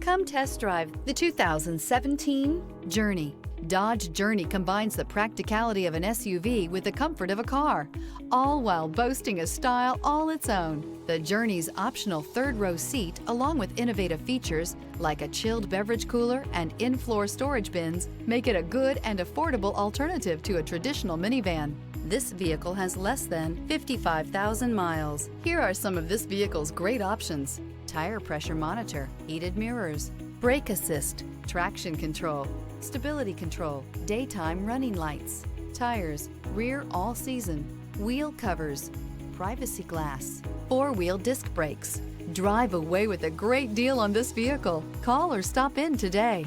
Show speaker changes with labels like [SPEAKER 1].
[SPEAKER 1] Come test drive the 2017 Journey. Dodge Journey combines the practicality of an SUV with the comfort of a car, all while boasting a style all its own. The Journey's optional third-row seat, along with innovative features like a chilled beverage cooler and in-floor storage bins, make it a good and affordable alternative to a traditional minivan. This vehicle has less than 55,000 miles. Here are some of this vehicle's great options: tire pressure monitor, heated mirrors, brake assist, traction control, stability control, daytime running lights, tires, rear all-season, wheel covers, privacy glass, four-wheel disc brakes. Drive away with a great deal on this vehicle. Call or stop in today.